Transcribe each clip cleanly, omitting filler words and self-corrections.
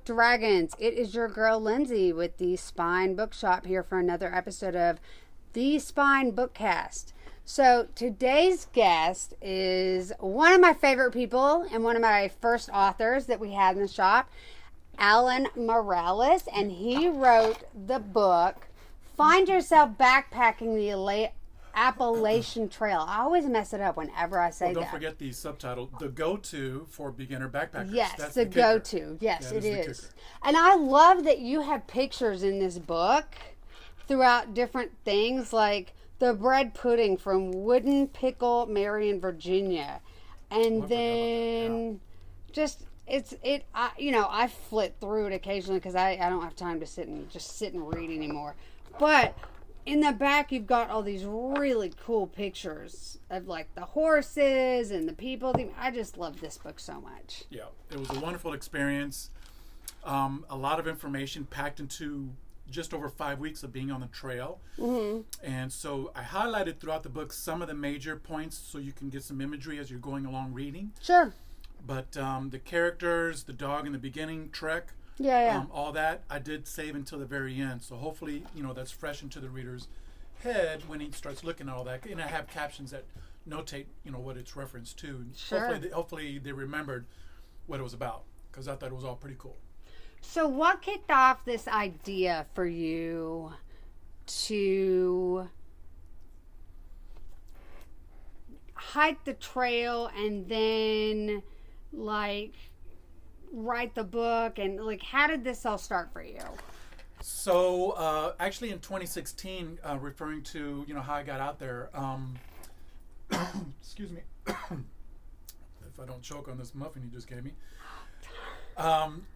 Dragons. It is your girl Lindsay with the Spine Bookshop here for another episode of the Spine Bookcast. So today's guest is one of my favorite people and one of my first authors that we had in the shop, Alan Morales, and he wrote the book Find Yourself Backpacking the Appalachian Trail. I always mess it up whenever I say that. Don't forget the subtitle, the go-to for beginner backpackers. Yes, that's the go-to. Yes, it is. And I love that you have pictures in this book throughout different things, like the bread pudding from Wooden Pickle, Marion, Virginia. And then just... I flip through it occasionally because I don't have time to sit and read anymore. But in the back, you've got all these really cool pictures of like the horses and the people. I just love this book so much. Yeah, it was a wonderful experience. A lot of information packed into just over 5 weeks of being on the trail. Mm-hmm. And so I highlighted throughout the book some of the major points so you can get some imagery as you're going along reading. Sure. But the characters, the dog in the beginning, Trek, all that, I did save until the very end. So hopefully, that's fresh into the reader's head when he starts looking at all that. And I have captions that notate, what it's referenced to. Sure. Hopefully they remembered what it was about, because I thought it was all pretty cool. So what kicked off this idea for you to hike the trail and then write the book, and how did this all start for you? So actually in 2016, referring to how I got out there, excuse me, if I don't choke on this muffin you just gave me.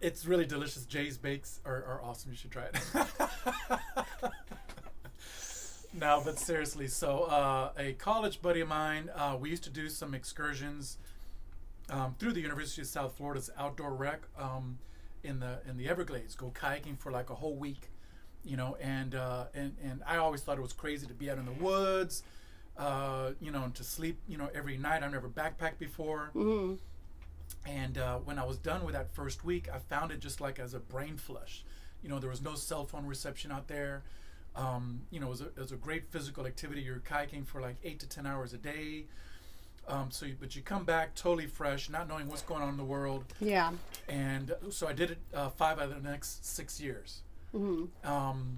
It's really delicious. Jay's bakes are awesome. You should try it. No, but seriously, so a college buddy of mine, we used to do some excursions through the University of South Florida's outdoor rec in the Everglades. Go kayaking for like a whole week, and I always thought it was crazy to be out in the woods, and to sleep, every night. I've never backpacked before. Mm-hmm. And when I was done with that first week, I found it just like as a brain flush. There was no cell phone reception out there. It was a great physical activity. You're kayaking for like 8 to 10 hours a day. But you come back totally fresh, not knowing what's going on in the world. Yeah. And so I did it 5 out of the next 6 years. Mm-hmm.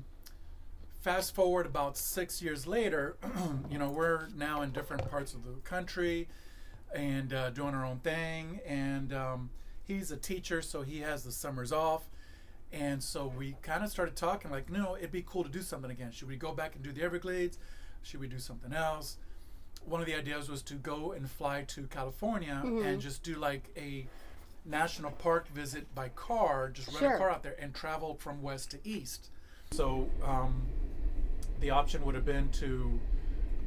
Fast forward about 6 years later, we're now in different parts of the country and doing our own thing. And he's a teacher, so he has the summers off. And so we kind of started talking like, it'd be cool to do something again. Should we go back and do the Everglades? Should we do something else? One of the ideas was to go and fly to California and just do like a national park visit by car, just rent a car out there and travel from west to east. So the option would have been to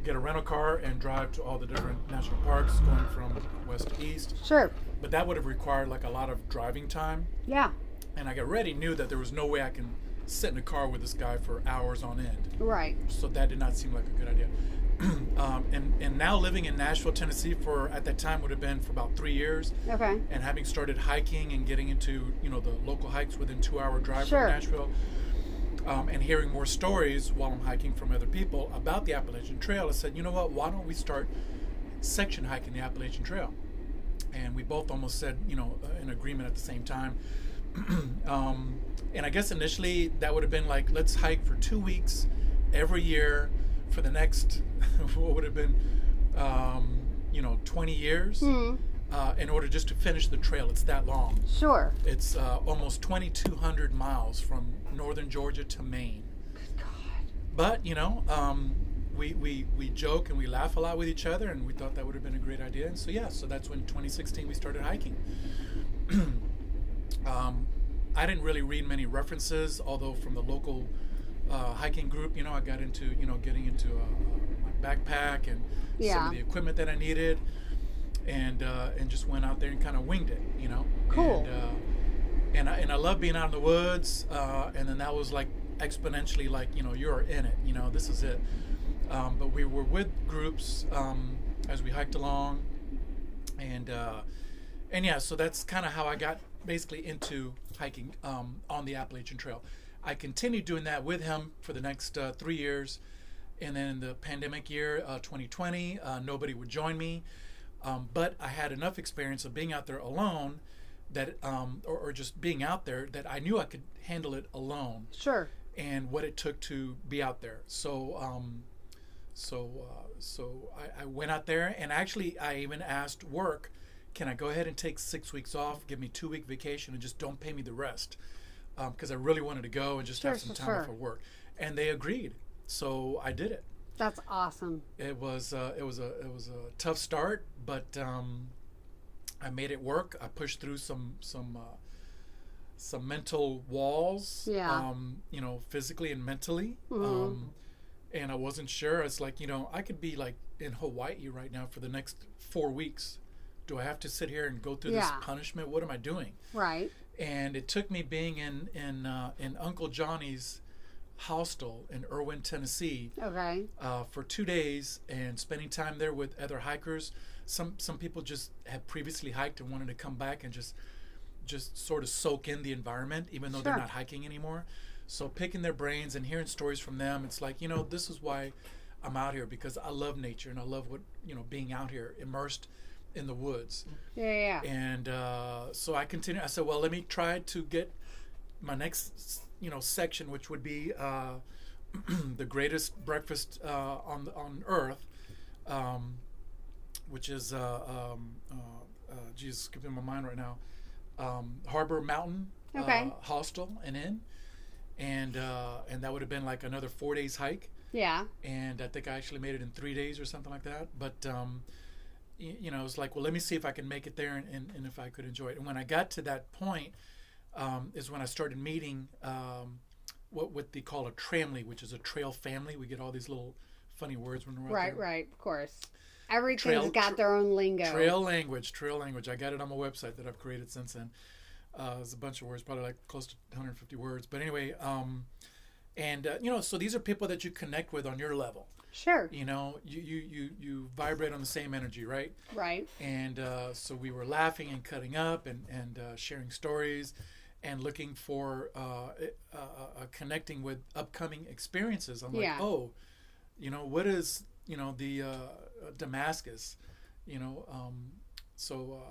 get a rental car and drive to all the different national parks going from west to east. Sure. But that would have required like a lot of driving time. Yeah. And I already knew that there was no way I can sit in a car with this guy for hours on end. Right. So that did not seem like a good idea. And now living in Nashville, Tennessee at that time would have been for about 3 years. Okay. And having started hiking and getting into, the local hikes within 2-hour drive from Nashville. And hearing more stories while I'm hiking from other people about the Appalachian Trail, I said, you know what, why don't we start section hiking the Appalachian Trail? And we both almost said, in agreement at the same time. And I guess initially that would have been like, let's hike for 2 weeks every year for the next, what would have been, 20 years in order just to finish the trail. It's that long. Sure. It's almost 2,200 miles from northern Georgia to Maine. Good God. But, we joke and we laugh a lot with each other, and we thought that would have been a great idea. And so that's when 2016 we started hiking. I didn't really read many references, although from the local hiking group, I got into, getting into my backpack and some of the equipment that I needed, and just went out there and kind of winged it, Cool. And I love being out in the woods, and then that was like exponentially like, you're in it, this is it. But we were with groups as we hiked along, and yeah, so that's kind of how I got basically into hiking on the Appalachian Trail. I continued doing that with him for the next 3 years. And then in the pandemic year, 2020, nobody would join me. But I had enough experience of being out there alone that, or just being out there, that I knew I could handle it alone. Sure. And what it took to be out there. So I went out there, and actually I even asked work, can I go ahead and take 6 weeks off, give me 2-week vacation, and just don't pay me the rest? Because I really wanted to go and just have some time off of work. And they agreed. So I did it. That's awesome. It was a tough start, but I made it work. I pushed through some mental walls, you know, physically and mentally. And I wasn't sure. It's like, you know, I could be like in Hawaii right now for the next 4 weeks. Do I have to sit here and go through this punishment? What am I doing? Right. And it took me being in Uncle Johnny's hostel in Irwin, Tennessee, for 2 days, and spending time there with other hikers. Some people just had previously hiked and wanted to come back and just sort of soak in the environment, even though they're not hiking anymore. So picking their brains and hearing stories from them, it's like, you know, this is why I'm out here, because I love nature and I love what, you know, being out here immersed in the woods. And so I continued. I said, well, let me try to get my next, you know, section, which would be the greatest breakfast on Earth, which is geez, skipping my mind right now. Harbor Mountain Hostel and Inn, and that would have been like another 4 days hike. And I think I actually made it in 3 days or something like that. But you know, it was like, well, let me see if I can make it there and if I could enjoy it. And when I got to that point, is when I started meeting what they call a tramley, which is a trail family. We get all these little funny words when we're out there. Right, of course. Everything's got their own lingo. Trail language. I got it on my website that I've created since then. There's a bunch of words, probably like close to 150 words. But anyway, you know, so these are people that you connect with on your level. Sure. You know, you vibrate on the same energy, right? Right. And so we were laughing and cutting up and sharing stories and looking for connecting with upcoming experiences. I'm like, oh, you know, what is, you know, the Damascus, you know, so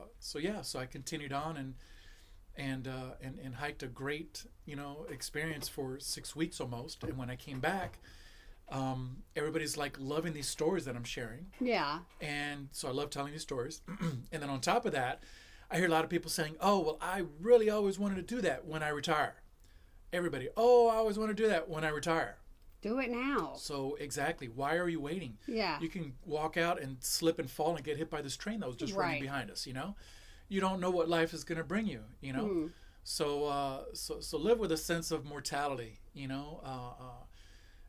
I continued on and hiked a great, you know, experience for 6 weeks almost. And when I came back, everybody's like loving these stories that I'm sharing. And so I love telling these stories. And then on top of that, I hear a lot of people saying, oh, well, I really always wanted to do that when I retire. Everybody, oh, I always want to do that when I retire. Do it now. So exactly. Why are you waiting? You can walk out and slip and fall and get hit by this train that was just running behind us, you know? You don't know what life is going to bring you, you know? So live with a sense of mortality, you know?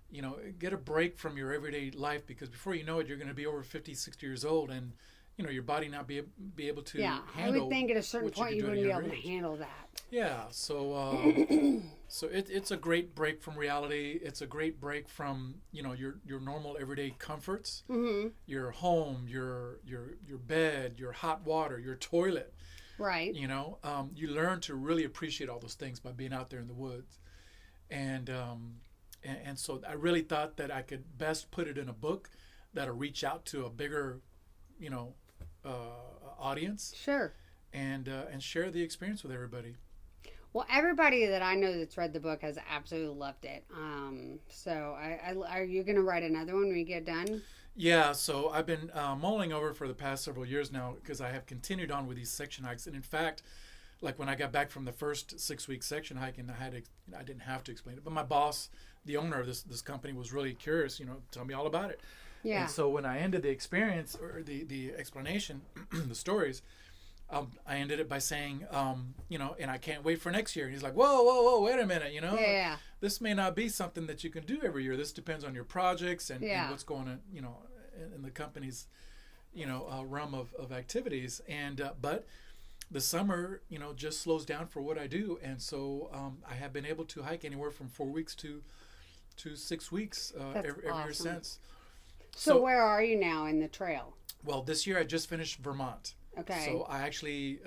You know, get a break from your everyday life, because before you know it, you're going to be over 50, 60 years old, and, you know, your body not be able to handle. I would think at a certain point you wouldn't be able to handle that. So it's a great break from reality. It's a great break from, you know, your normal everyday comforts, your home, your bed, your hot water, your toilet. Right. You know, you learn to really appreciate all those things by being out there in the woods, and so I really thought that I could best put it in a book that'll reach out to a bigger, you know, audience. Sure. And share the experience with everybody. Well, everybody that I know that's read the book has absolutely loved it. So are you going to write another one when you get done? Yeah, so I've been mulling over for the past several years now, because I have continued on with these section hikes. And in fact, like when I got back from the first 6-week section hike, and I didn't have to explain it, but my boss, the owner of this company, was really curious, you know, tell me all about it. And so when I ended the experience, or the explanation, the stories, I ended it by saying, you know, and I can't wait for next year. And he's like, whoa, wait a minute, you know, this may not be something that you can do every year. This depends on your projects and what's going on, you know, in the company's, you know, realm of activities. And but the summer, you know, just slows down for what I do, and so I have been able to hike anywhere from 4 weeks to 6 weeks every year since. So where are you now in the trail? Well, this year I just finished Vermont. Okay. So I actually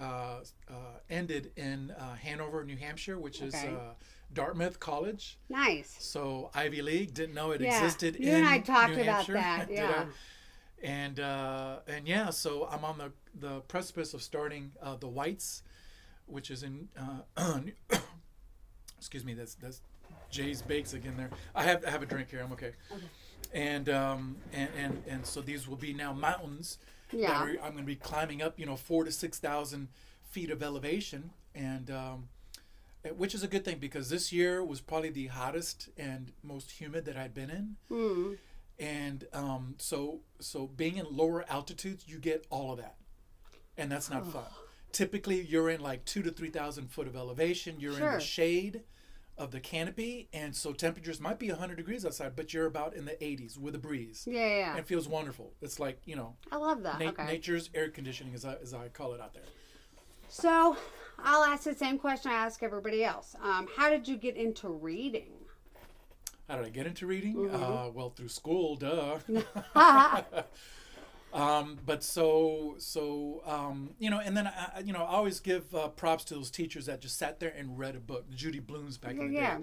ended in Hanover, New Hampshire, which is Dartmouth College. Nice. So Ivy League, didn't know it existed in New You Hampshire. and I talked about that, yeah. And yeah, so I'm on the precipice of starting the Whites, which is in excuse me, that's Jay's Bakes again there. I have a drink here. I'm okay. And so these will be now mountains that I'm going to be climbing up, 4,000 to 6,000 feet of elevation, and which is a good thing because this year was probably the hottest and most humid that I'd been in. Mm. And so being in lower altitudes, you get all of that, and that's not fun. Typically, you're in like 2,000 to 3,000 foot of elevation. You're in the shade of the canopy, and so temperatures might be 100 degrees outside, but you're about in the 80s with a breeze. Yeah. And it feels wonderful. It's like, I love that. Nature's air conditioning, as I call it out there. So I'll ask the same question I ask everybody else. How did you get into reading? How did I get into reading? Mm-hmm. Well, through school, duh. But and then I always give props to those teachers that just sat there and read a book. Judy Blume's back in the day.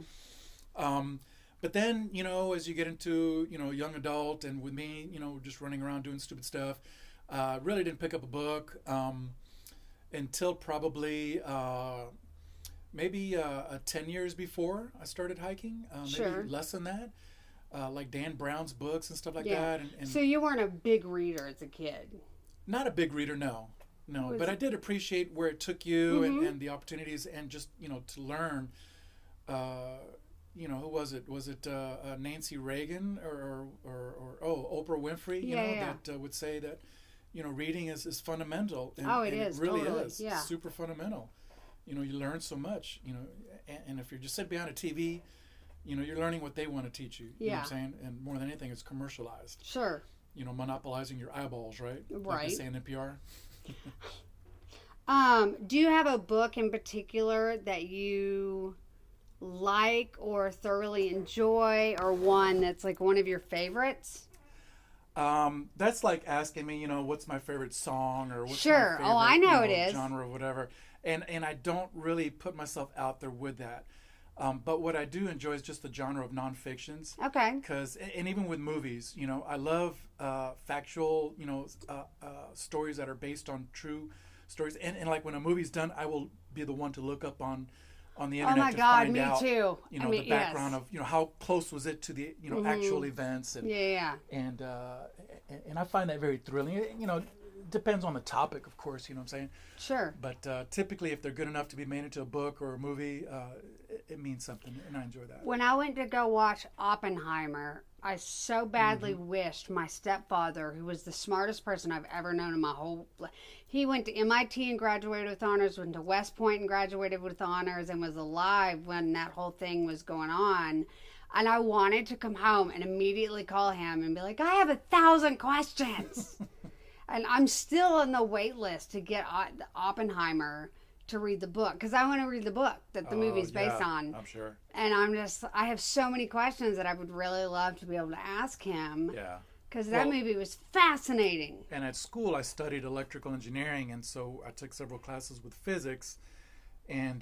But then, as you get into, young adult, and with me, just running around doing stupid stuff, really didn't pick up a book until probably maybe 10 years before I started hiking. Maybe less than that. Like Dan Brown's books and stuff like that. And so you weren't a big reader as a kid? Not a big reader, no. But I did appreciate where it took you and the opportunities, and just, to learn. Who was it? Was it Nancy Reagan or Oprah Winfrey? That would say that, reading is fundamental. And, it is. It really totally. is. Yeah. It's super fundamental. You learn so much. And if you're just sitting behind a TV, you're learning what they want to teach you. You know what I'm saying? And more than anything, it's commercialized. Sure. Monopolizing your eyeballs, right? Right. Like they say in NPR. Do you have a book in particular that you like or thoroughly enjoy, or one that's like one of your favorites? That's like asking me, what's my favorite song, or what's my favorite, I know it is. genre or whatever. And I don't really put myself out there with that. But what I do enjoy is just the genre of nonfictions. Okay. And even with movies, I love factual, stories that are based on true stories. And like when a movie's done, I will be the one to look up on the internet to find out, too. The background of, how close was it to the, actual events. And, And I find that very thrilling. Depends on the topic, of course, you know what I'm saying? Sure. But typically, if they're good enough to be made into a book or a movie, it means something, and I enjoy that. When I went to go watch Oppenheimer, I so badly wished my stepfather, who was the smartest person I've ever known in my whole life, he went to MIT and graduated with honors, went to West Point and graduated with honors, and was alive when that whole thing was going on. And I wanted to come home and immediately call him and be like, I have 1,000 questions. And I'm still on the wait list to get Oppenheimer to read the book, because I want to read the book that the movie's based on. I'm sure. And I have so many questions that I would really love to be able to ask him. Yeah. Because that movie was fascinating. And at school, I studied electrical engineering, and so I took several classes with physics, and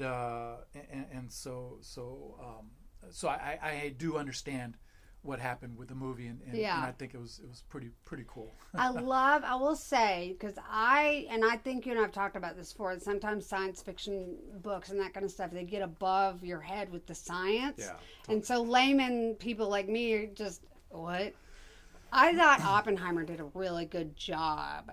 so I do understand what happened with the movie, and I think it was pretty cool. I will say, because I think you and I've talked about this before, sometimes science fiction books and that kind of stuff, they get above your head with the science. Yeah, totally. And so layman people like me are just, what? I thought Oppenheimer did a really good job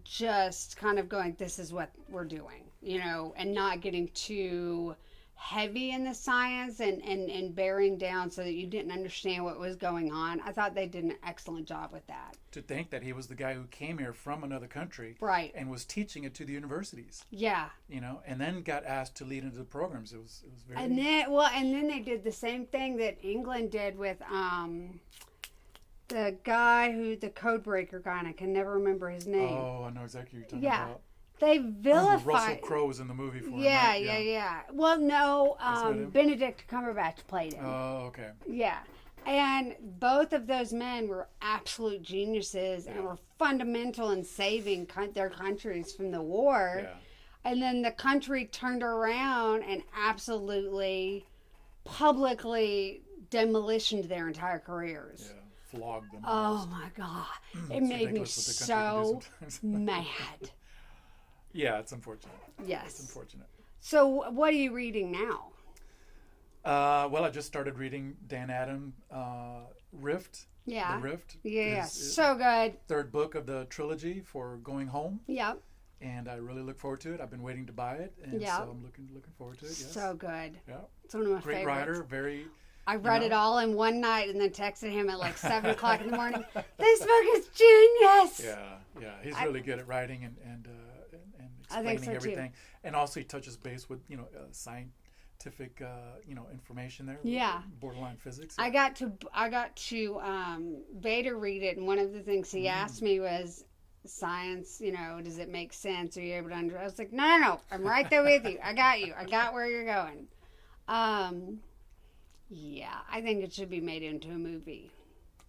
just kind of going, this is what we're doing, and not getting too heavy in the science and bearing down so that you didn't understand what was going on. I thought they did an excellent job with that. To think that he was the guy who came here from another country, right, and was teaching it to the universities. Yeah. And then got asked to lead into the programs. It was very. And then they did the same thing that England did with the guy the code breaker guy, and I can never remember his name. Oh, I know exactly what you're talking about. They vilified. Russell Crowe was in the movie for him. Yeah, right? yeah. Well, no, Benedict Cumberbatch played him. Oh, okay. Yeah, And both of those men were absolute geniuses and were fundamental in saving their countries from the war. Yeah. And then the country turned around and absolutely publicly demolitioned their entire careers. Yeah. Flogged them. Oh my God. It made me so mad. Yeah, it's unfortunate. Yes. It's unfortunate. So what are you reading now? Well, I just started reading Dan Adam, Rift. Yeah. The Rift. Yeah. So good. Third book of the trilogy for Going Home. Yep. And I really look forward to it. I've been waiting to buy it, and so I'm looking forward to it. Yes. So good. Yeah. It's one of my Great favorites. writer, very. I read it all in one night and then texted him at like 7 o'clock in the morning. This book is genius. Yeah. He's really good at writing and explaining everything, and also he touches base with scientific information there. Yeah. Borderline physics. I got to Vader read it, and one of the things he asked me was, science, does it make sense? Are you able to I was like, no, I'm right there with you. I got you. I got where you're going. Yeah, I think it should be made into a movie.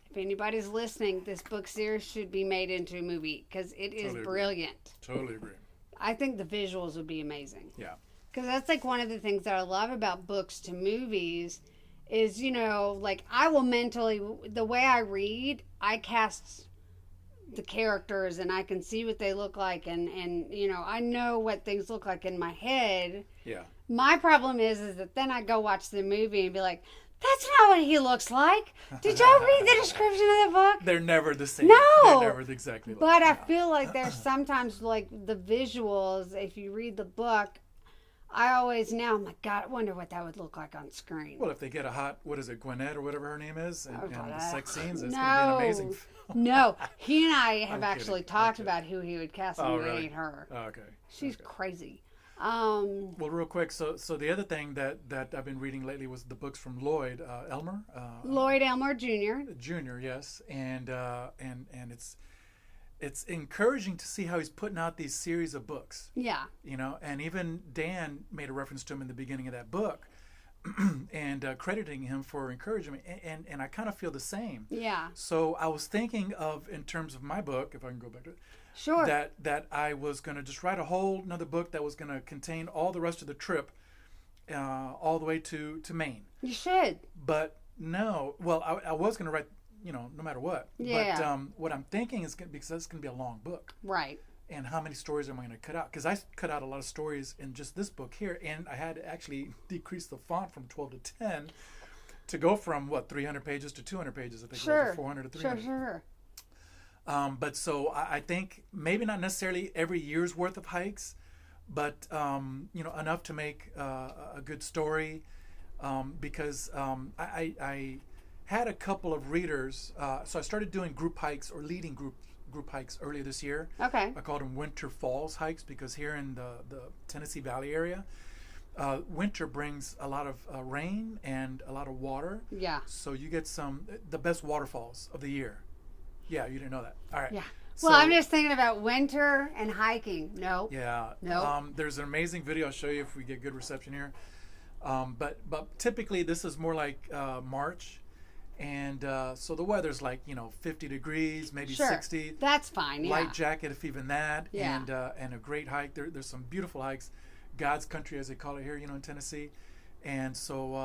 If anybody's listening, this book series should be made into a movie because it is brilliant. Totally agree. I think the visuals would be amazing. Yeah. Because that's like one of the things that I love about books to movies is, like I will mentally, the way I read, I cast the characters and I can see what they look like and I know what things look like in my head. Yeah. My problem is that then I go watch the movie and be like, that's not what he looks like. Did y'all read the description of the book? They're never the same. No. They're never exactly like But I feel like there's sometimes like the visuals, if you read the book, I always now, I'm like, God, I wonder what that would look like on screen. Well, if they get a hot, Gwinnett or whatever her name is, and the sex scenes, it's no, going to be an amazing film. No, he and I have actually kidding. talked about who he would cast, and really? it ain't her. Oh, okay. She's crazy. Well, real quick, so the other thing that I've been reading lately was the books from Lloyd Elmer. Lloyd Elmer Jr. Jr., yes, and it's encouraging to see how he's putting out these series of books. Yeah. And even Dan made a reference to him in the beginning of that book, and crediting him for encouraging me, and I kind of feel the same. Yeah. So I was thinking of, in terms of my book, if I can go back to it. Sure. That I was going to just write a whole another book that was going to contain all the rest of the trip, all the way to Maine. You should. But no, well, I was going to write, no matter what. Yeah. But what I'm thinking is because it's going to be a long book. Right. And how many stories am I going to cut out? Because I cut out a lot of stories in just this book here, and I had to actually decrease the font from 12 to 10 to go from 300 pages to 200 pages. I think it was 400 to 300. Sure. But so I think maybe not necessarily every year's worth of hikes, but enough to make a good story. Because I had a couple of readers, so I started doing group hikes or leading group hikes earlier this year. Okay. I called them winter falls hikes because here in the Tennessee Valley area, winter brings a lot of rain and a lot of water. Yeah. So you get the best waterfalls of the year. Yeah, you didn't know that. All right. Yeah. Well, I'm just thinking about winter and hiking. No. Yeah. No. There's an amazing video I'll show you if we get good reception here. But typically this is more like March, and so the weather's like 50 degrees, maybe 60. That's fine. Yeah. Light jacket, if even that. Yeah. And a great hike. There's some beautiful hikes, God's country as they call it here, in Tennessee. And so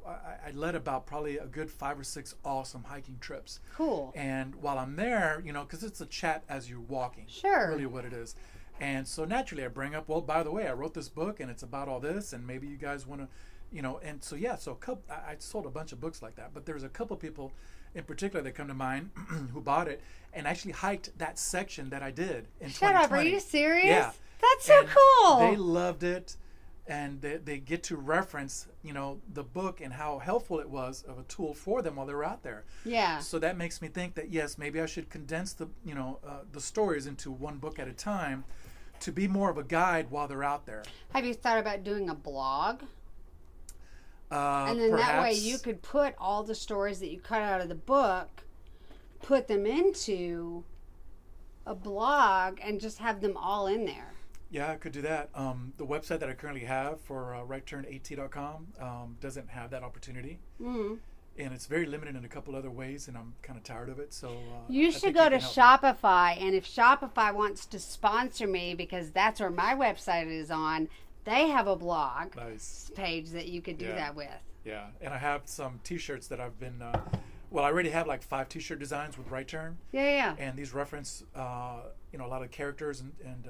I led about probably a good 5 or 6 awesome hiking trips. Cool. And while I'm there, because it's a chat as you're walking. Sure. Really what it is. And so naturally I bring up, well, by the way, I wrote this book and it's about all this, and maybe you guys want to, and so yeah, so I sold a bunch of books like that. But there's a couple people in particular that come to mind who bought it and actually hiked that section that I did in 2020. Shut up! Are you serious? Yeah. That's so cool. They loved it. And they get to reference, the book and how helpful it was of a tool for them while they were out there. Yeah. So that makes me think that, yes, maybe I should condense the stories into one book at a time to be more of a guide while they're out there. Have you thought about doing a blog? And then that way you could put all the stories that you cut out of the book, put them into a blog, and just have them all in there. Yeah, I could do that. The website that I currently have for rightturnat.com doesn't have that opportunity. Mm-hmm. and it's very limited in a couple other ways, and I'm kind of tired of it. So you should go to Shopify, and if Shopify wants to sponsor me, because that's where my website is on, they have a blog page that you could do that with. Yeah, and I have some T-shirts that I've been. Well, I already have like 5 T-shirt designs with Right Turn. Yeah. And these reference, a lot of characters and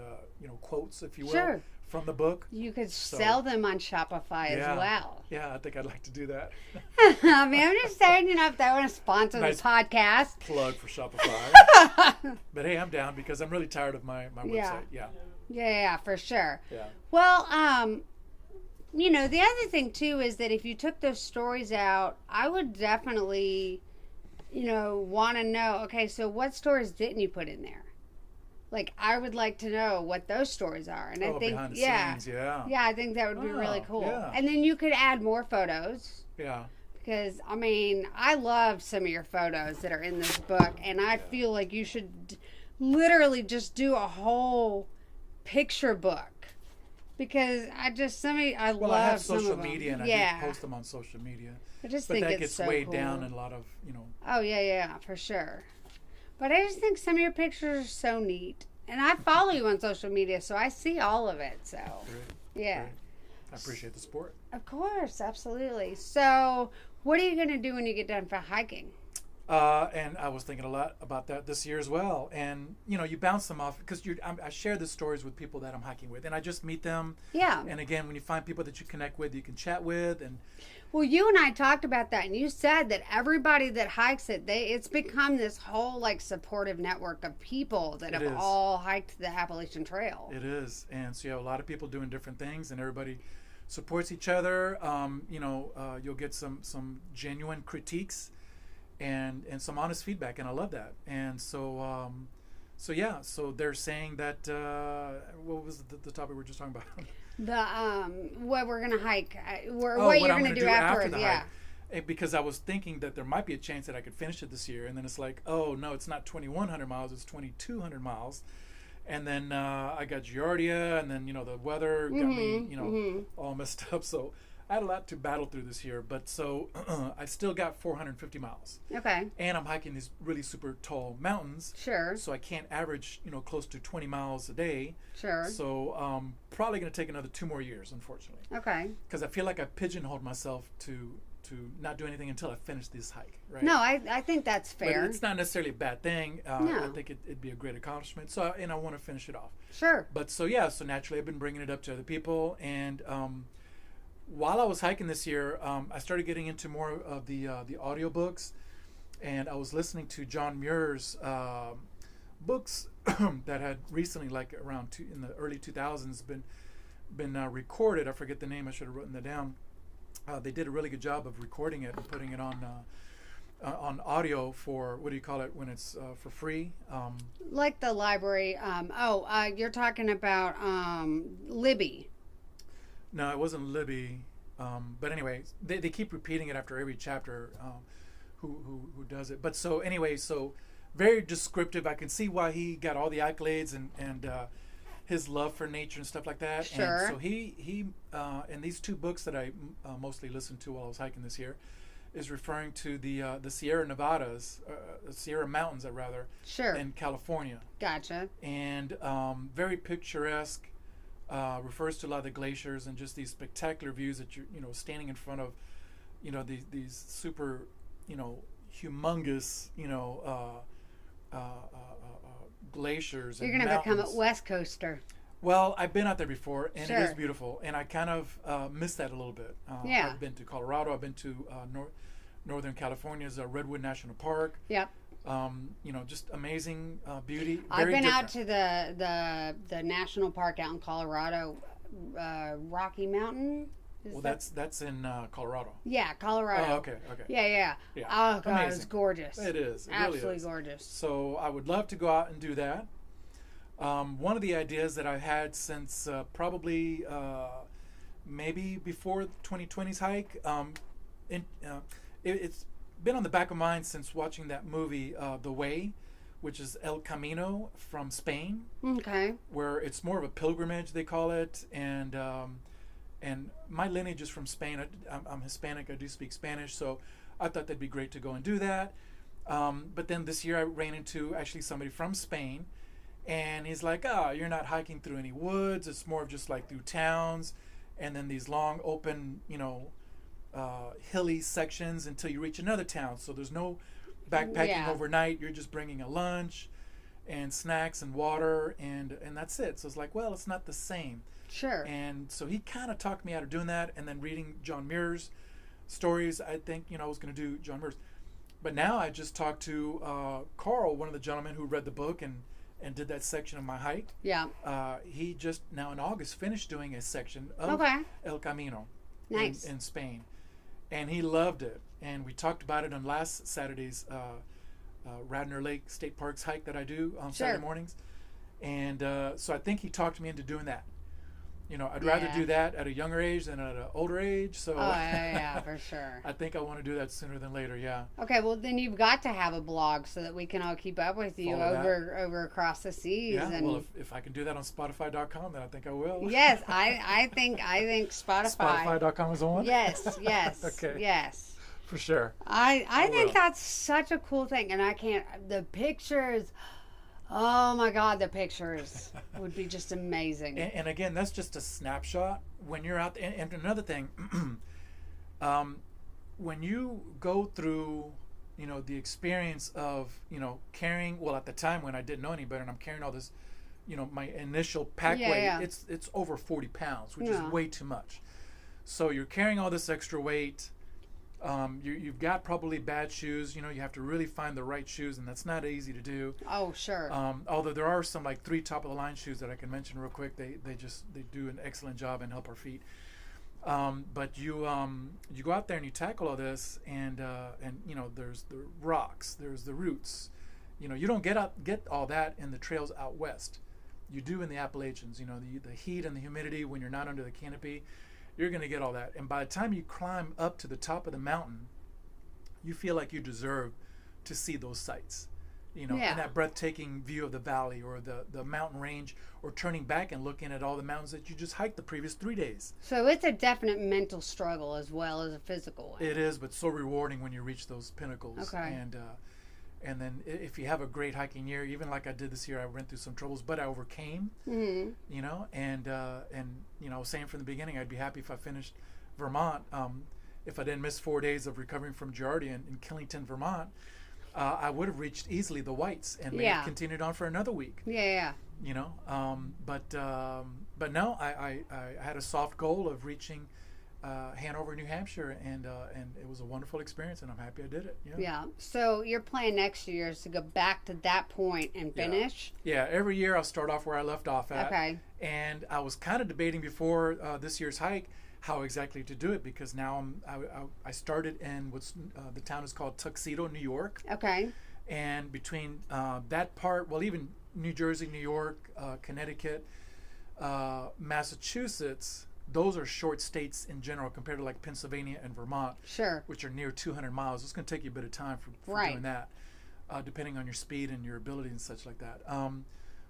quotes, if you will, from the book. You could sell them on Shopify as well. Yeah, I think I'd like to do that. I mean, I'm just saying, if they want to sponsor the podcast. Plug for Shopify. But hey, I'm down because I'm really tired of my website. Yeah, for sure. Yeah. Well, the other thing too is that if you took those stories out, I would definitely, want to know, okay, so what stories didn't you put in there? Like, I would like to know what those stories are. And I think, behind the scenes, yeah, I think that would be really cool. Yeah. And then you could add more photos. Yeah. Because, I mean, I love some of your photos that are in this book, and I feel like you should literally just do a whole picture book. Because I love social media, and I do post them on social media. I just think that it's gets so weighed cool. down in a lot of, Oh, yeah, for sure. But I just think some of your pictures are so neat. And I follow you on social media, so I see all of it. So, yeah. Great. I appreciate the support. Of course, absolutely. So, what are you going to do when you get done for hiking? And I was thinking a lot about that this year as well. And, you bounce them off because I share the stories with people that I'm hiking with. And I just meet them. Yeah. And again, when you find people that you connect with, you can chat with. And well, you and I talked about that. And you said that everybody that hikes it, it's become this whole, supportive network of people that have all hiked the Appalachian Trail. It is. And so you have a lot of people doing different things. And everybody supports each other. You'll get some genuine critiques. And some honest feedback, and I love that. And so they're saying that what was the topic we were just talking about? What we're gonna hike, what you're gonna do after afterwards, the hike. Because I was thinking that there might be a chance that I could finish it this year, and then it's like, oh no, it's not 2,100 miles, it's 2,200 miles. And then I got Giardia, and then the weather got me all messed up. So I had a lot to battle through this year, but so I still got 450 miles. Okay. And I'm hiking these really super tall mountains. Sure. So I can't average, close to 20 miles a day. Sure. So probably going to take another 2 more years, unfortunately. Okay. Because I feel like I pigeonholed myself to not do anything until I finish this hike, right? No, I think that's fair. But it's not necessarily a bad thing. No. I think it'd be a great accomplishment. So, and I want to finish it off. Sure. But so naturally I've been bringing it up to other people, and while I was hiking this year, I started getting into more of the audiobooks, and I was listening to John Muir's books that had recently, in the early 2000s, been recorded. I forget the name. I should have written that down. They did a really good job of recording it and putting it on audio for, what do you call it when it's for free? Like the library. You're talking about Libby. No, it wasn't Libby. But anyway, they keep repeating it after every chapter, who does it. But so anyway, so very descriptive. I can see why he got all the accolades and his love for nature and stuff like that. Sure. And so he in these 2 books that I mostly listened to while I was hiking this year, is referring to the Sierra Nevadas, Sierra Mountains, rather. Sure. In California. Gotcha. And very picturesque. Refers to a lot of the glaciers and just these spectacular views that you're standing in front of these super humongous glaciers. You're gonna become a West Coaster. Well, I've been out there before, and Sure. It is beautiful, and I kind of miss that a little bit. Yeah. I've been to Colorado. I've been to Northern California's Redwood National Park. Yep. Just amazing beauty. I've Very been different. out to the national park out in Colorado, Rocky Mountain. That's in Colorado. Yeah, Colorado. Oh, okay. Yeah. Oh, God, amazing. It's gorgeous. It is. It Absolutely really is. gorgeous. So I would love to go out and do that. One of the ideas that I've had since probably maybe before 2020's hike, it's been on the back of mind since watching that movie, The Way, which is El Camino from Spain. Okay. Where it's more of a pilgrimage, they call it, and and my lineage is from Spain. I'm Hispanic. I do speak Spanish, so I thought that'd be great to go and do that. But then this year I ran into actually somebody from Spain, and he's like, "Oh, you're not hiking through any woods. It's more of just like through towns, and then these long open, hilly sections until you reach another town. So there's no backpacking overnight. You're just bringing a lunch and snacks and water, and that's it." So it's like, well, it's not the same. Sure. And so he kind of talked me out of doing that, and then reading John Muir's stories. I think I was going to do John Muir's, but now I just talked to Carl, one of the gentlemen who read the book and did that section of my hike. Yeah. He just now in August finished doing a section of El Camino. Nice. in Spain, and he loved it. And we talked about it on last Saturday's Radnor Lake State Parks hike that I do on Saturday mornings. And so I think he talked me into doing that. I'd rather do that at a younger age than at an older age. So yeah, for sure. I think I want to do that sooner than later. Yeah. Okay, well then you've got to have a blog so that we can all keep up with you over across the seas. Yeah. And well, if I can do that on Spotify.com, then I think I will. Yes, I think Spotify. Spotify.com is the one. Yes. Okay. Yes. For sure. I think that's such a cool thing, and the pictures. Oh my God, the pictures would be just amazing. And again, that's just a snapshot. When you're out there, and another thing, when you go through, the experience of, carrying, well, at the time when I didn't know any better, and I'm carrying all this, my initial pack weight, it's over 40 pounds, which is way too much. So you're carrying all this extra weight. You've got probably bad shoes. You have to really find the right shoes, and that's not easy to do. Oh, sure. Although there are some like 3 top of the line shoes that I can mention real quick. They do an excellent job and help our feet. But you go out there and you tackle all this, and there's the rocks, there's the roots. You don't get all that in the trails out west. You do in the Appalachians. The heat and the humidity when you're not under the canopy. You're going to get all that. And by the time you climb up to the top of the mountain, you feel like you deserve to see those sights. And that breathtaking view of the valley or the mountain range, or turning back and looking at all the mountains that you just hiked the previous 3 days. So it's a definite mental struggle as well as a physical one. It is, but so rewarding when you reach those pinnacles. Okay. And then if you have a great hiking year, even like I did this year, I went through some troubles, but I overcame. Mm-hmm. And I was saying from the beginning, I'd be happy if I finished Vermont. If I didn't miss 4 days of recovering from Giardia in Killington, Vermont, I would have reached easily the whites and maybe continued on for another week. Yeah. But no, I had a soft goal of reaching Hanover, New Hampshire, and it was a wonderful experience, and I'm happy I did it. Yeah. So your plan next year is to go back to that point and finish? Yeah. Every year I'll start off where I left off at. Okay. And I was kind of debating before this year's hike how exactly to do it, because now I started in the town is called Tuxedo, New York. Okay. And between that part, well, even New Jersey, New York, Connecticut, Massachusetts, those are short states in general compared to like Pennsylvania and Vermont, sure, which are near 200 miles. It's going to take you a bit of time for doing that, depending on your speed and your ability and such like that.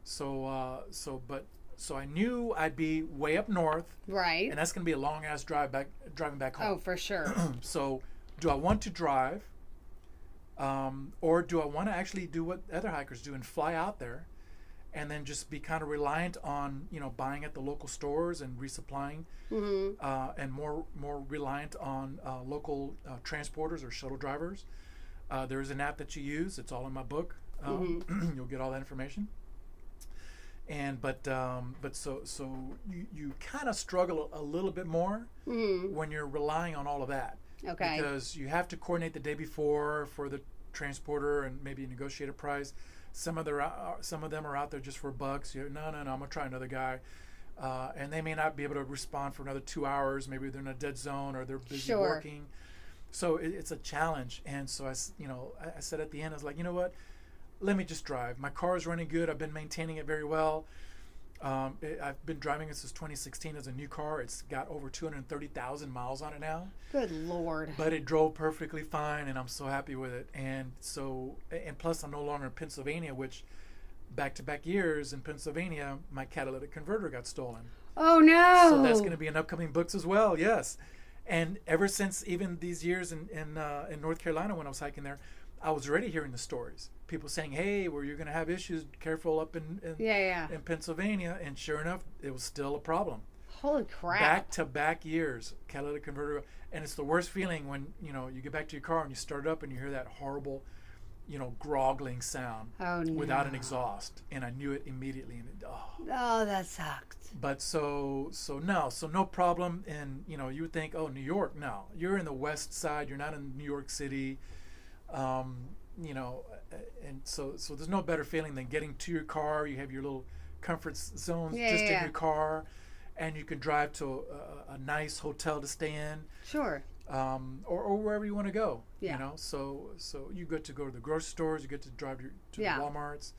So I knew I'd be way up north, right, and that's going to be a long ass driving back home. Oh, for sure. So, do I want to drive, or do I want to actually do what other hikers do and fly out there? And then just be kind of reliant on buying at the local stores and resupplying, and more reliant on local transporters or shuttle drivers. There's an app that you use. It's all in my book. You'll get all that information. And but so you kind of struggle a little bit more when you're relying on all of that. Okay. Because you have to coordinate the day before for the transporter and maybe negotiate a price. Some of them are out there just for bucks. No, I'm gonna try another guy, and they may not be able to respond for another 2 hours. Maybe they're in a dead zone or they're busy working. So it's a challenge. And so I said at the end, I was like, you know what? Let me just drive. My car is running good. I've been maintaining it very well. I've been driving it since 2016 as a new car. It's got over 230,000 miles on it now. Good Lord. But it drove perfectly fine, and I'm so happy with it. And plus I'm no longer in Pennsylvania, which back-to-back years in Pennsylvania, my catalytic converter got stolen. Oh no! So that's going to be in upcoming books as well. Yes, and ever since even these years in North Carolina when I was hiking there, I was already hearing the stories. People saying, "Hey, where you're going to have issues. Careful up in Pennsylvania." And sure enough, it was still a problem. Holy crap! Back to back years, catalytic converter, and it's the worst feeling when you get back to your car and you start it up and you hear that horrible, groggling sound without an exhaust, and I knew it immediately. And oh, that sucked. But so no problem. And you would think, oh, New York, no, you're in the West Side, you're not in New York City, and so there's no better feeling than getting to your car. You have your little comfort zones in your car, and you can drive to a nice hotel to stay in. Sure. Or wherever you want to go. Yeah. So you get to go to the grocery stores, you get to drive to the Walmarts.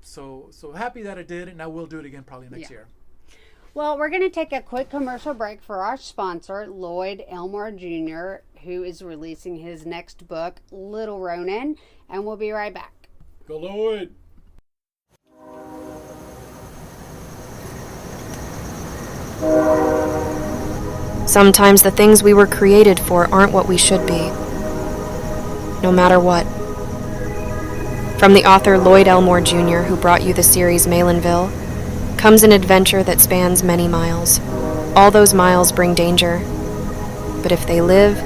So happy that I did, and I will do it again probably next year. Well, we're going to take a quick commercial break for our sponsor, Lloyd Elmore Jr., who is releasing his next book, Little Ronin, and we'll be right back. Go Lloyd! Sometimes the things we were created for aren't what we should be, no matter what. From the author Lloyd Elmore Jr., who brought you the series Malinville, comes an adventure that spans many miles. All those miles bring danger, but if they live,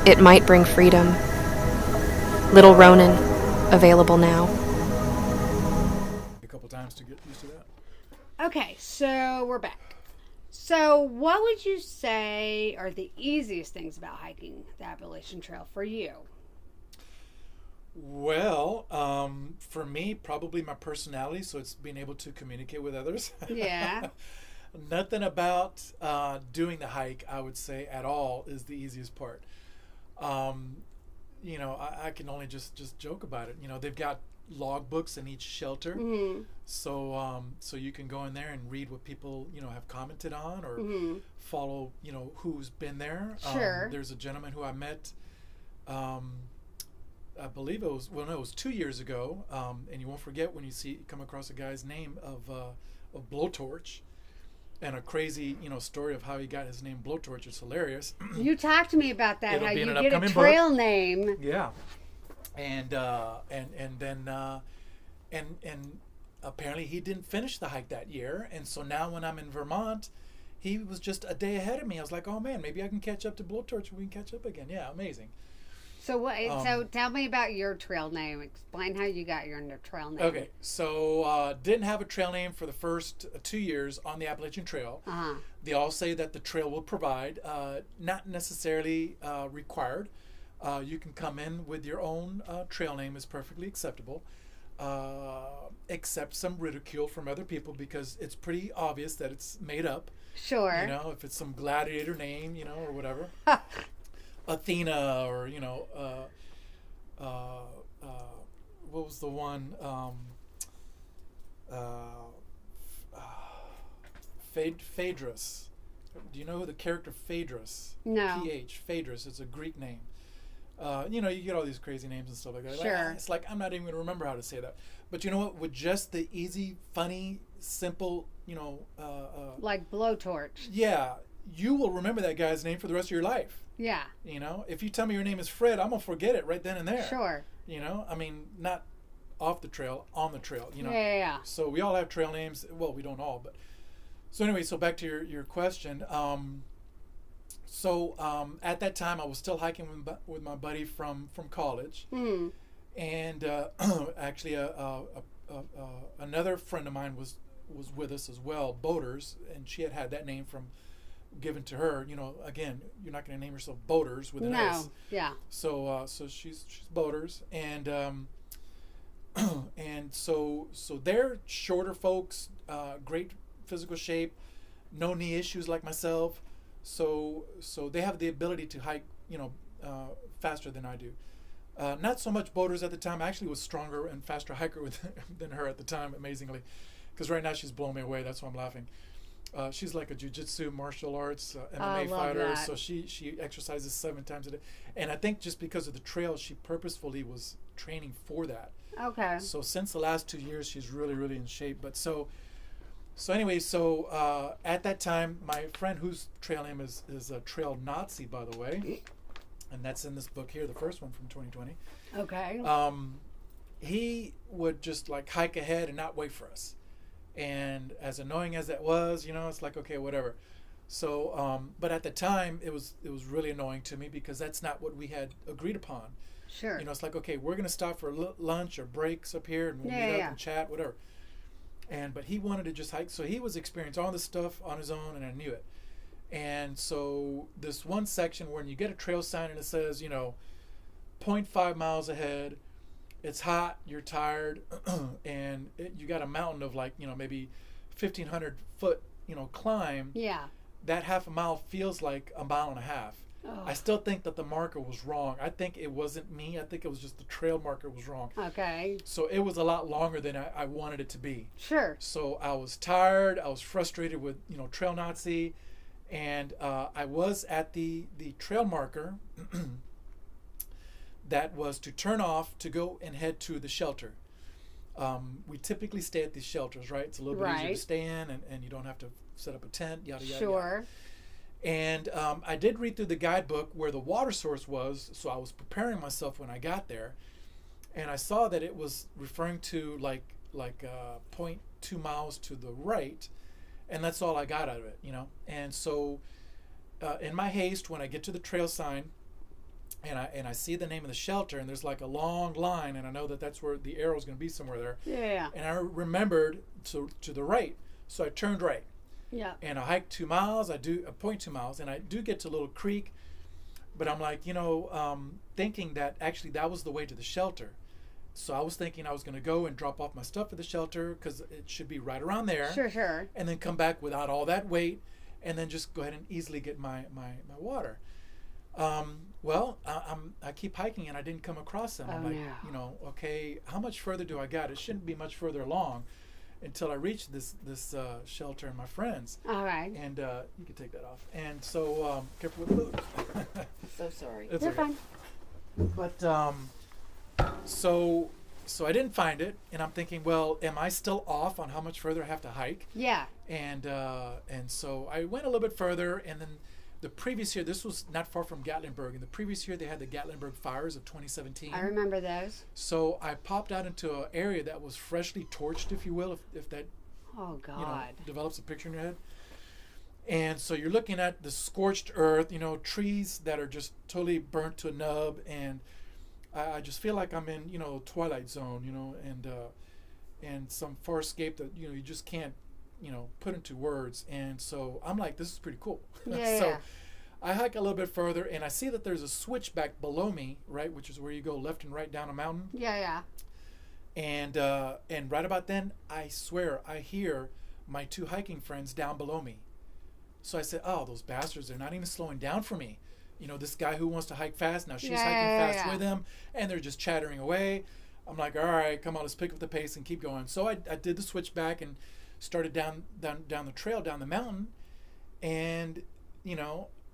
it might bring freedom. Little Ronin, available now. A couple times to get used to that. Okay, so we're back. So what would you say are the easiest things about hiking the Appalachian Trail for you? Well, for me, probably my personality, so it's being able to communicate with others. Yeah. Nothing about doing the hike, I would say, at all is the easiest part. I can only just joke about it. They've got log books in each shelter, so you can go in there and read what people have commented on, or follow who's been there. Sure. There's a gentleman who I met, I believe it was 2 years ago, and you won't forget when you come across a guy's name of Blowtorch, and a crazy story of how he got his name Blowtorch. It's hilarious. You talked to me about that. It'll how be you in get a trail name. Yeah. And then apparently he didn't finish the hike that year, and so now when I'm in Vermont, he was just a day ahead of me. I was like, oh man, maybe I can catch up to Blowtorch and we can catch up again. Yeah, amazing. So what? So tell me about your trail name. Explain how you got your trail name. Okay, so didn't have a trail name for the first 2 years on the Appalachian Trail. They all say that the trail will provide, not necessarily required. You can come in with your own trail name, is perfectly acceptable. Accept some ridicule from other people because it's pretty obvious that it's made up. Sure. If it's some gladiator name, or whatever. Athena, or what was the one? Phaedrus. Do you know who the character Phaedrus? No. Phaedrus. It's a Greek name. You get all these crazy names and stuff like that. Sure. It's like I'm not even going to remember how to say that. But you know what? With just the easy, funny, simple, like Blowtorch. Yeah, you will remember that guy's name for the rest of your life. Yeah. If you tell me your name is Fred, I'm gonna forget it right then and there. Sure. I mean, not off the trail, on the trail. Yeah. So we all have trail names. Well, we don't all, but so anyway. So back to your question. At that time, I was still hiking with my buddy from college, and actually another friend of mine was with us as well, Boaters, and she had that name given to her. Again, you're not going to name yourself Boaters with an S. No. Yeah. So she's Boaters, and so they're shorter folks, great physical shape, no knee issues like myself. So they have the ability to hike, faster than I do. Not so much Boaters at the time. I actually was stronger and faster hiker than her at the time, amazingly, because right now she's blown me away. That's why I'm laughing. She's like a jiu-jitsu martial arts MMA fighter, that. so she exercises 7 times a day, and I think just because of the trail, she purposefully was training for that. Okay. So since the last 2 years, she's really in shape. But so So anyway, at that time, my friend whose trail name is Trail Nazi, by the way, and that's in this book here, the first one from 2020. Okay. He would just like hike ahead and not wait for us. And as annoying as that was, it's like, okay, whatever. So, but at the time, it was really annoying to me because that's not what we had agreed upon. Sure. It's like, okay, we're gonna stop for lunch or breaks up here, and we'll meet up and chat, whatever. But he wanted to just hike, so he was experiencing all this stuff on his own, and I knew it. And so this one section when you get a trail sign and it says, 0.5 miles ahead, it's hot, you're tired, and you got a mountain of like, maybe 1,500 foot, climb. Yeah. That half a mile feels like a mile and a half. Oh. I still think that the marker was wrong. I think it wasn't me. I think it was just the trail marker was wrong. Okay. So it was a lot longer than I wanted it to be. Sure. So I was tired. I was frustrated with, Trail Nazi. And I was at the trail marker that was to turn off to go and head to the shelter. We typically stay at these shelters, right? It's a little bit easier to stay in, and you don't have to set up a tent, yada, yada, sure. yada. And I did read through the guidebook where the water source was, so I was preparing myself when I got there. And I saw that it was referring to like 0.2 miles to the right, and that's all I got out of it, And so in my haste, when I get to the trail sign, and I see the name of the shelter, and there's like a long line, and I know that that's where the arrow is going to be somewhere there. Yeah. And I remembered to the right, so I turned right. Yeah. And I hiked 2 miles. I do 0.2 miles, and I do get to a little creek, but I'm like, thinking that actually that was the way to the shelter. So I was thinking I was going to go and drop off my stuff at the shelter because it should be right around there. Sure. And then come back without all that weight, and then just go ahead and easily get my water. Well, I keep hiking and I didn't come across them. I'm like, okay, how much further do I got? It shouldn't be much further along until I reach this shelter and my friends. All right. And you can take that off. And so, careful with the boots. So sorry. It's You're okay. fine. But so I didn't find it, and I'm thinking, well, am I still off on how much further I have to hike? Yeah. And so I went a little bit further, and then the previous year, this was not far from Gatlinburg, and the previous year they had the Gatlinburg fires of 2017. I remember those. So I popped out into an area that was freshly torched, if you will, if that develops a picture in your head. And so you're looking at the scorched earth, trees that are just totally burnt to a nub, and I just feel like I'm in, Twilight Zone, and some farscape that, you just can't, put into words. And so I'm like, this is pretty cool. Yeah. So I hike a little bit further, and I see that there's a switchback below me, right, which is where you go left and right down a mountain. Yeah. And right about then, I swear, I hear my two hiking friends down below me. So I said, oh, those bastards, they're not even slowing down for me. This guy who wants to hike fast, now she's hiking fast with him, and they're just chattering away. I'm like, all right, come on, let's pick up the pace and keep going. So I did the switchback and started down the trail, down the mountain. And,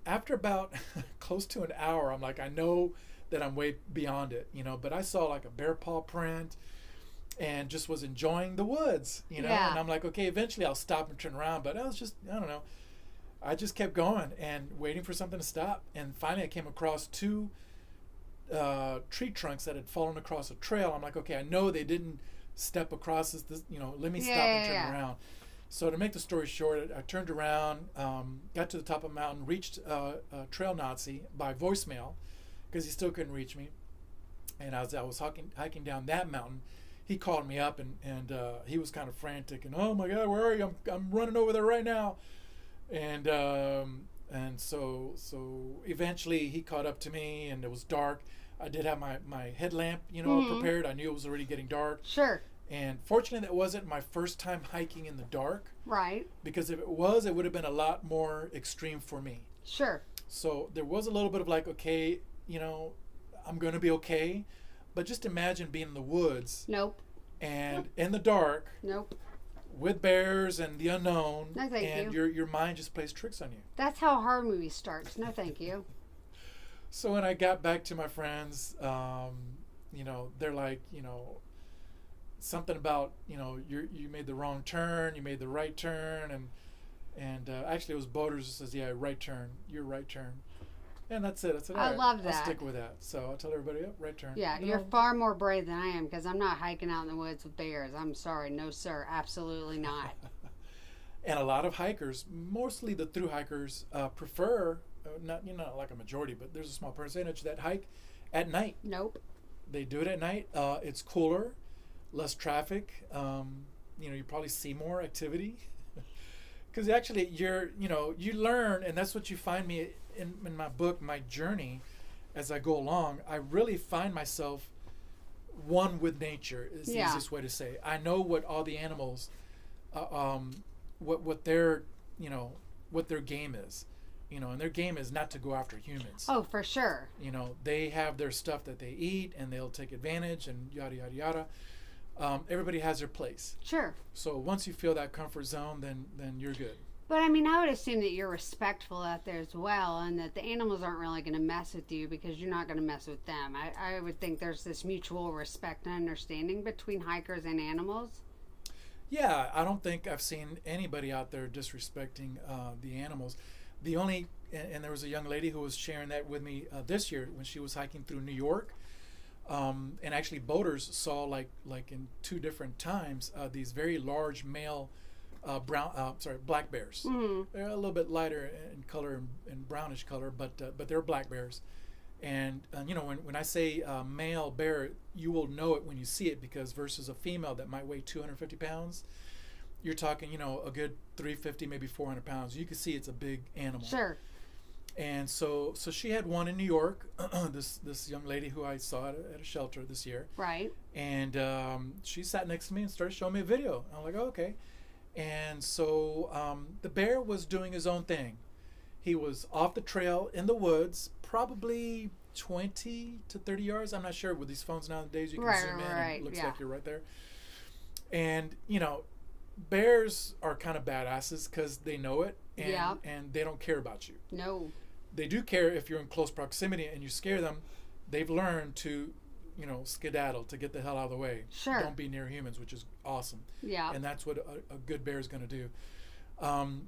after about close to an hour, I'm like, I know that I'm way beyond it, but I saw like a bear paw print and just was enjoying the woods, and I'm like, okay, eventually I'll stop and turn around. But I was just, I don't know. I just kept going and waiting for something to stop. And finally I came across two tree trunks that had fallen across a trail. I'm like, okay, I know they didn't step across this, let me stop and turn around. So to make the story short, I turned around, got to the top of the mountain, reached Trail Nazi by voicemail because he still couldn't reach me. And as I was hiking down that mountain, he called me up and he was kind of frantic and, oh my God, where are you? I'm running over there right now. And so eventually he caught up to me, and it was dark. I did have my headlamp, prepared. I knew it was already getting dark. Sure. And fortunately, that wasn't my first time hiking in the dark. Right. Because if it was, it would have been a lot more extreme for me. Sure. So there was a little bit of like, okay, I'm going to be okay. But just imagine being in the woods. Nope. And in the dark. Nope. With bears and the unknown. No, thank you. And your mind just plays tricks on you. That's how a horror movie starts. No, thank you. So when I got back to my friends, they're like, something about, you made the wrong turn, you made the right turn, and actually it was boaters that says, yeah, right turn, your right turn. And that's it. I love that. I'll stick with that. So I'll tell everybody, right turn. Yeah, you're far more brave than I am, because I'm not hiking out in the woods with bears. I'm sorry. No, sir. Absolutely not. And a lot of hikers, mostly the thru hikers, prefer, not like a majority, but there's a small percentage that hike at night. Nope. They do it at night. It's cooler, less traffic. You probably see more activity. Because actually, you learn, and that's what you find me in my book, my journey, as I go along. I really find myself one with nature, is the easiest way to say. I know what all the animals, what their game is, and their game is not to go after humans. Oh, for sure. They have their stuff that they eat, and they'll take advantage, and yada yada yada. Everybody has their place. Sure. So once you feel that comfort zone, then you're good. But I mean, I would assume that you're respectful out there as well, and that the animals aren't really going to mess with you because you're not going to mess with them. I would think there's this mutual respect and understanding between hikers and animals. Yeah, I don't think I've seen anybody out there disrespecting the animals. The only, and there was a young lady who was sharing that with me this year when she was hiking through New York. And actually boaters saw like in 2 different times these very large male black bears. Mm-hmm. They're a little bit lighter in color and brownish color, but they're black bears. And when I say male bear, you will know it when you see it, because versus a female that might weigh 250 pounds, you're talking a good 350, maybe 400 pounds. You can see it's a big animal. Sure. And so she had one in New York, this young lady who I saw at a shelter this year. Right. And she sat next to me and started showing me a video. I'm like, oh, okay. And so the bear was doing his own thing. He was off the trail in the woods, probably 20 to 30 yards. I'm not sure. With these phones nowadays, you can zoom in and it looks like you're right there. And, bears are kind of badasses because they know it, and they don't care about you. No. They do care if you're in close proximity and you scare them. They've learned to, skedaddle, to get the hell out of the way. Sure. Don't be near humans, which is awesome. Yeah. And that's what a good bear is going to do.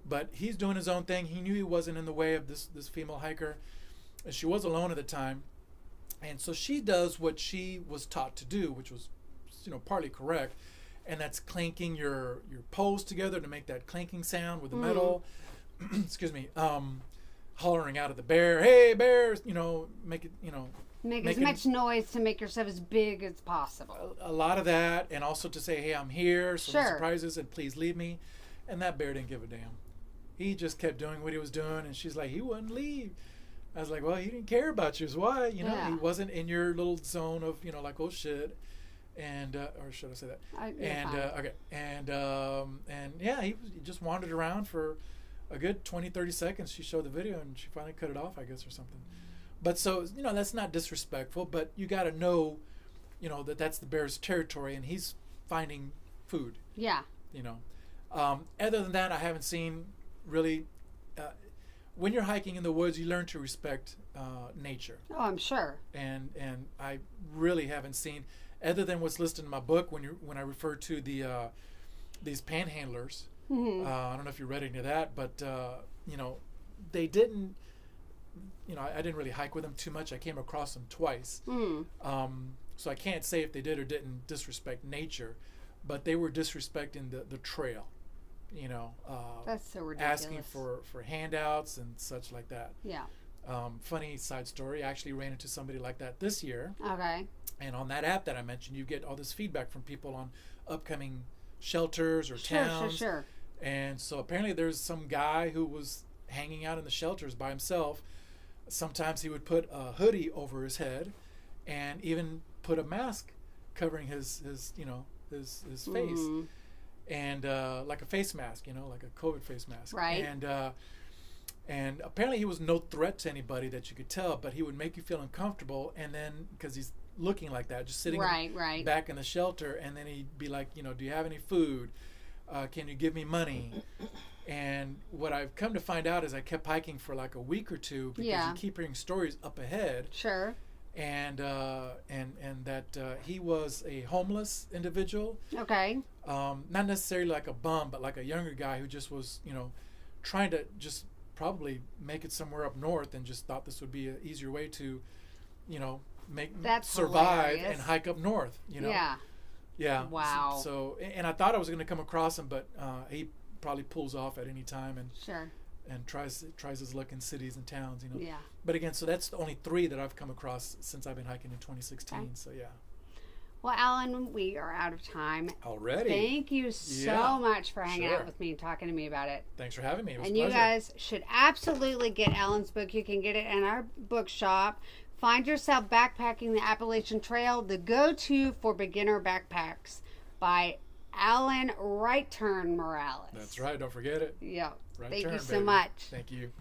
But he's doing his own thing. He knew he wasn't in the way of this female hiker. And she was alone at the time. And so she does what she was taught to do, which was, partly correct. And that's clanking your poles together to make that clanking sound with the metal. Excuse me. Hollering out at the bear, hey, bears, make it, Make as much noise to make yourself as big as possible. A lot of that, and also to say, hey, I'm here, so no surprises, and please leave me. And that bear didn't give a damn. He just kept doing what he was doing, and she's like, he wouldn't leave. I was like, well, he didn't care about you. So why? He wasn't in your little zone of, like, oh, shit. And, or should I say that? Okay. And yeah, he just wandered around for a good 20, 30 seconds. She showed the video, and she finally cut it off, I guess, or something. But so, that's not disrespectful, but you got to know, that that's the bear's territory, and he's finding food. Yeah. Other than that, I haven't seen really, when you're hiking in the woods, you learn to respect nature. Oh, I'm sure. And I really haven't seen, other than what's listed in my book, when I refer to these panhandlers. Mm-hmm. I don't know if you read any of that, but they didn't. I didn't really hike with them too much. I came across them twice, so I can't say if they did or didn't disrespect nature, but they were disrespecting the trail. That's so ridiculous. Asking for handouts and such like that. Yeah. Funny side story. I actually ran into somebody like that this year. Okay. And on that app that I mentioned, you get all this feedback from people on upcoming shelters or towns. Sure. And so apparently there's some guy who was hanging out in the shelters by himself. Sometimes he would put a hoodie over his head and even put a mask covering his face. And like a face mask, like a COVID face mask. Right. And apparently he was no threat to anybody that you could tell, but he would make you feel uncomfortable, and then because he's looking like that, just sitting back in the shelter, and then he'd be like, do you have any food? Can you give me money? And what I've come to find out is I kept hiking for like a week or two because you keep hearing stories up ahead. Sure. and that he was a homeless individual. Okay. Not necessarily like a bum, but like a younger guy who just was, trying to just probably make it somewhere up north, and just thought this would be an easier way to, survive hilarious. and hike up north. Yeah. Yeah. Wow. So and I thought I was going to come across him, but he probably pulls off at any time and Sure. and tries his luck in cities and towns. Yeah. But again, so that's the only 3 that I've come across since I've been hiking in 2016. Okay. So yeah. Well, Alan, we are out of time. Already. Thank you so much for hanging Sure. out with me and talking to me about it. Thanks for having me. It was And a you pleasure. guys should absolutely get Alan's book. You can get it in our bookshop. Find Yourself Backpacking the Appalachian Trail, the go-to for beginner backpacks by Alan Right Turn Morales. That's right. Don't forget it. Yeah. Right Thank turn, you so baby. much. Thank you.